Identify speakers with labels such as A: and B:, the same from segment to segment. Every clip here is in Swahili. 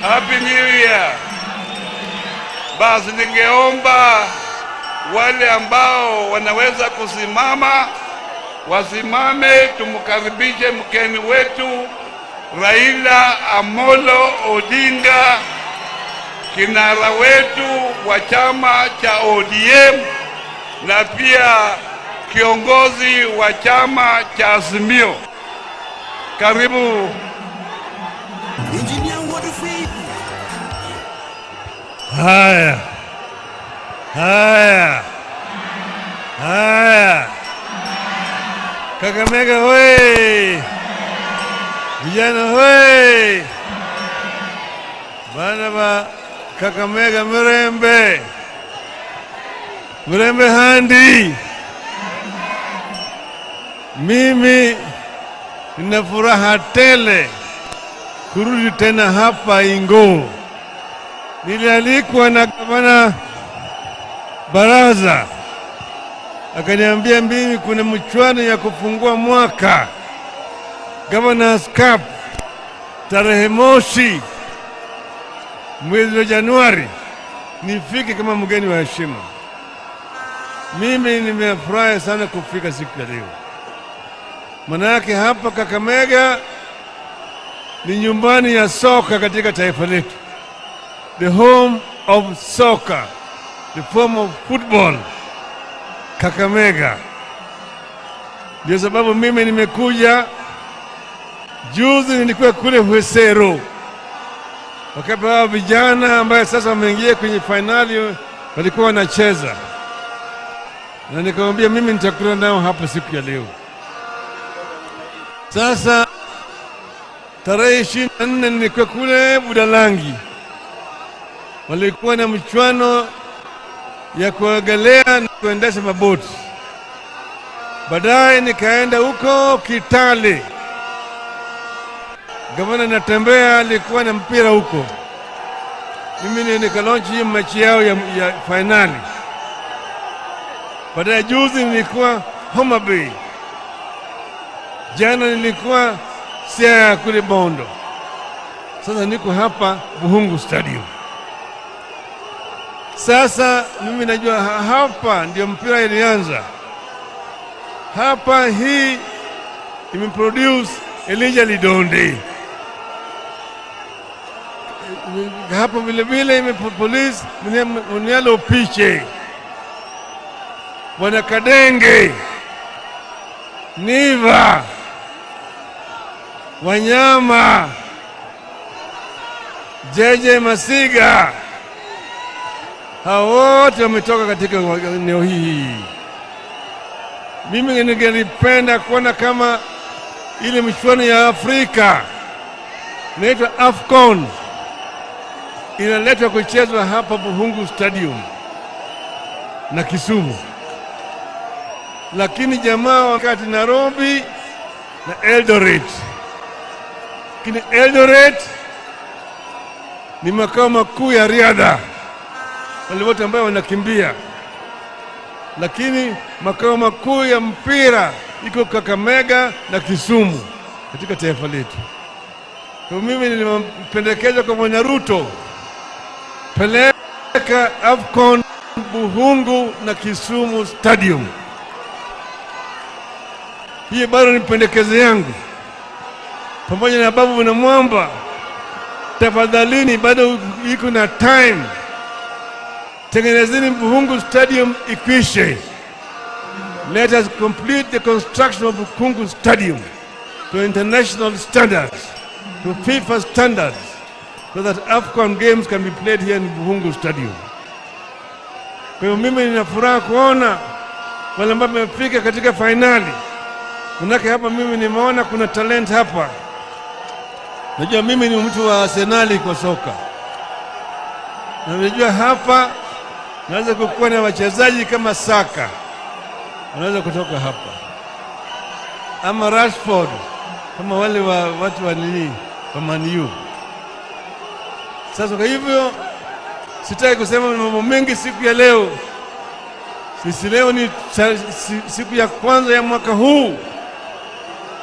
A: Happy New Year. Basi ningeomba wale ambao wanaweza kusimama wasimame, tumkaribishe mgeni wetu Raila Amolo Odinga, kinara wetu wa chama cha ODM na pia kiongozi wa chama cha Azimio. Karibu.
B: Haya. Kakamega hoye! Vijana hoye! Bana ba Kakamega Mrembe handi. Mimi nina furaha tele kurudi tena hapa Ingo. Nilialikwa na gavana Baraza, akaniambia mimi kuna mchuano ya kufungua mwaka Governor's Cup tarehe mosi mwezi wa Januari, nifike kama mgeni wa heshima. Mimi nimefurahi sana kufika siku ya leo, manake hapa Kakamega ni nyumbani ya soka katika taifa letu, the home of soccer, the form of football, Kakamega. Ndio sababu mimi nimekuja. Juzi nilikuwa kule Hwesero, wakati hao vijana ambaye sasa wameingia kwenye finali walikuwa wanacheza, na nikamwambia mimi nitakutana nao hapa siku ya leo. Sasa tarehe 24 nilikuwa kule Budalangi, walikuwa na mchuano ya kuogelea na kuendesha maboti. Baadaye nikaenda huko Kitale, gavana natembea alikuwa na mpira huko. Mimi nikalaunch hii mechi yao ya finali. Baadaye juzi nilikuwa Homa Bay, jana nilikuwa Siaya kule Bondo, sasa niko hapa Bukhungu Stadium. Sasa mimi najua hapa ndio mpira ilianza. Hapa hii imeproduce Elijah Lidonde. Hapa vile vile imepolice Mnyalo Piche, Bwana Kadenge, Niva, Wanyama, Jeje Masiga. Hao wote wametoka katika eneo hii. Mimi ningelipenda kuona kama ile michuano ya Afrika inaitwa AFCON inaletwa kuchezwa hapa Bukhungu Stadium na Kisumu. Lakini jamaa wakati Nairobi na Eldoret. Lakini Eldoret ni makao makuu ya riadha, wale wote ambao wanakimbia. Lakini makao makuu ya mpira iko Kakamega na Kisumu katika taifa letu. Kwa mimi nilimpendekeza kwa Bwana Ruto, peleka AFCON Bukhungu na Kisumu Stadium. Hii bado ni pendekezo yangu, pamoja na Babu na Mwamba. Tafadhalini, bado iko na time, tengenezeni Bukhungu Stadium ikwishe. Let us complete the construction of Bukhungu Stadium to international standards, to FIFA standards, so that AFCON games can be played here in Bukhungu Stadium. Kwa hiyo mimi nina furaha kuona wale ambao wamefika katika finali. Manake hapa mimi nimeona kuna talent hapa. Najua mimi ni mtu wa Arsenal kwa soka, na najua hapa naweza kukuwa na wachezaji kama Saka, wanaweza kutoka hapa, ama Rashford, kama wale watu wa nini wa Man U. Sasa kwa hivyo sitaki kusema mambo mengi siku ya leo. Sisi leo ni siku ya kwanza ya mwaka huu.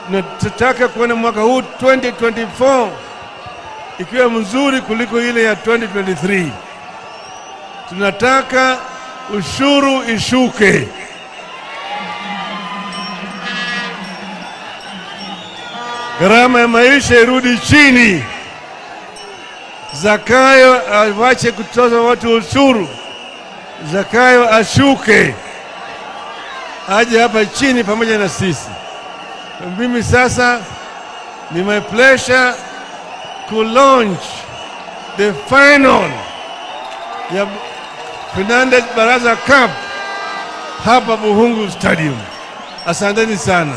B: Nataka kuona mwaka huu 2024 ikiwa mzuri kuliko ile ya 2023. Tunataka ushuru ishuke. Gharama ya maisha irudi chini. Zakayo awache kutoza watu ushuru. Zakayo ashuke, aje hapa chini pamoja na sisi. Mimi sasa ni my pleasure to launch the final ya Fernandez Baraza Cup hapa Bukhungu Stadium. Asanteni sana.